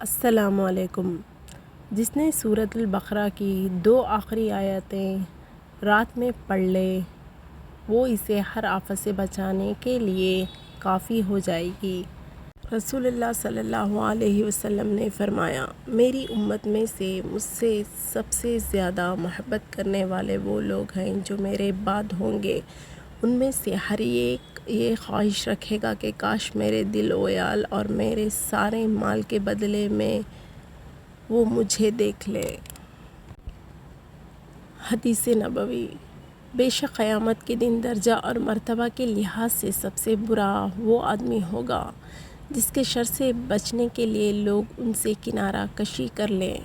السلام علیکم۔ جس نے سورۃ البقرہ کی 2 آخری آیتیں رات میں پڑھ لے وہ اسے ہر آفت سے بچانے کے لیے کافی ہو جائے گی۔ رسول اللہ صلی اللہ علیہ وسلم نے فرمایا، میری امت میں سے مجھ سے سب سے زیادہ محبت کرنے والے وہ لوگ ہیں جو میرے بعد ہوں گے۔ ان میں سے ہر ایک یہ خواہش رکھے گا کہ کاش میرے دل و عیال اور میرے سارے مال کے بدلے میں وہ مجھے دیکھ لے۔ حدیث نبوی۔ بے شک قیامت کے دن درجہ اور مرتبہ کے لحاظ سے سب سے برا وہ آدمی ہوگا جس کے شر سے بچنے کے لیے لوگ ان سے کنارہ کشی کر لیں۔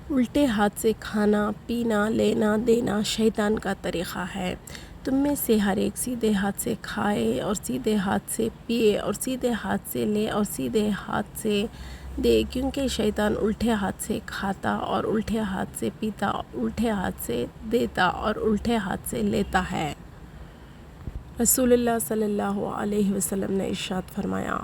الٹے ہاتھ سے کھانا پینا لینا دینا شیطان کا طریقہ ہے۔ تم میں سے ہر ایک سیدھے ہاتھ سے کھائے اور سیدھے ہاتھ سے پیے اور سیدھے ہاتھ سے لے اور سیدھے ہاتھ سے دے، کیونکہ شیطان الٹے ہاتھ سے کھاتا اور الٹے ہاتھ سے پیتا، الٹے ہاتھ سے دیتا اور الٹے ہاتھ سے لیتا ہے۔ رسول اللہ صلی اللہ علیہ وسلم نے ارشاد فرمایا،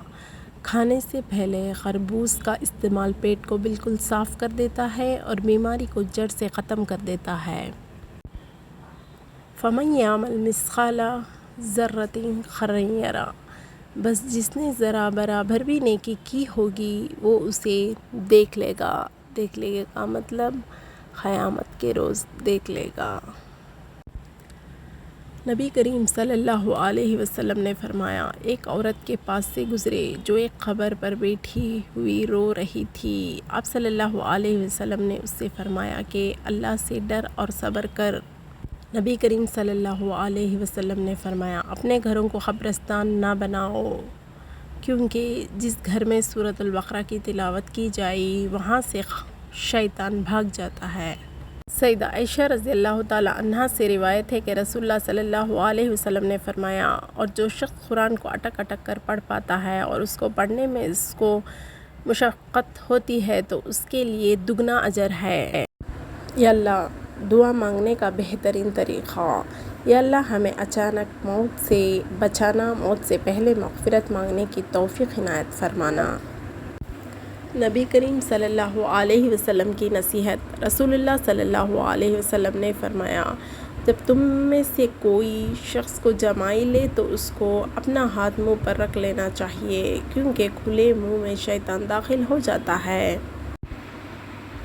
کھانے سے پہلے خربوز کا استعمال پیٹ کو بالکل صاف کر دیتا ہے اور بیماری کو جڑ سے ختم کر دیتا ہے۔ فَمَن يَعْمَلْ مِثْقَالَ ذَرَّةٍ خَيْرًا يَرَهُ، بس جس نے ذرا برابر بھی نیکی کی ہوگی وہ اسے دیکھ لے گا۔ دیکھ لے گا کا مطلب قیامت کے روز دیکھ لے گا۔ نبی کریم صلی اللہ علیہ وسلم نے فرمایا، ایک عورت کے پاس سے گزرے جو ایک قبر پر بیٹھی ہوئی رو رہی تھی۔ آپ صلی اللہ علیہ وسلم نے اس سے فرمایا کہ اللہ سے ڈر اور صبر کر۔ نبی کریم صلی اللہ علیہ وسلم نے فرمایا، اپنے گھروں کو قبرستان نہ بناؤ، کیونکہ جس گھر میں سورۃ البقرہ کی تلاوت کی جائے وہاں سے شیطان بھاگ جاتا ہے۔ سیدہ عائشہ رضی اللہ تعالی عنہا سے روایت ہے کہ رسول اللہ صلی اللہ علیہ وسلم نے فرمایا، اور جو شخص قرآن کو اٹک اٹک کر پڑھ پاتا ہے اور اس کو پڑھنے میں اس کو مشقت ہوتی ہے تو اس کے لیے دگنا اجر ہے۔ یا اللہ، دعا مانگنے کا بہترین طریقہ۔ یا اللہ، ہمیں اچانک موت سے بچانا، موت سے پہلے مغفرت مانگنے کی توفیق عنایت فرمانا۔ نبی کریم صلی اللہ علیہ وسلم کی نصیحت۔ رسول اللہ صلی اللہ علیہ وسلم نے فرمایا، جب تم میں سے کوئی شخص کو جمائی لے تو اس کو اپنا ہاتھ منہ پر رکھ لینا چاہیے، کیونکہ کھلے منہ میں شیطان داخل ہو جاتا ہے۔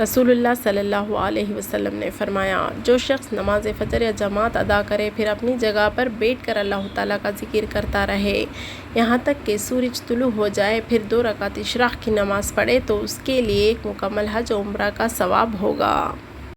رسول اللہ صلی اللہ علیہ وسلم نے فرمایا، جو شخص نماز فجر یا جماعت ادا کرے پھر اپنی جگہ پر بیٹھ کر اللہ تعالیٰ کا ذکر کرتا رہے یہاں تک کہ سورج طلوع ہو جائے، پھر 2 رکعت اشراق کی نماز پڑھے تو اس کے لیے ایک مکمل حج و عمرہ کا ثواب ہوگا۔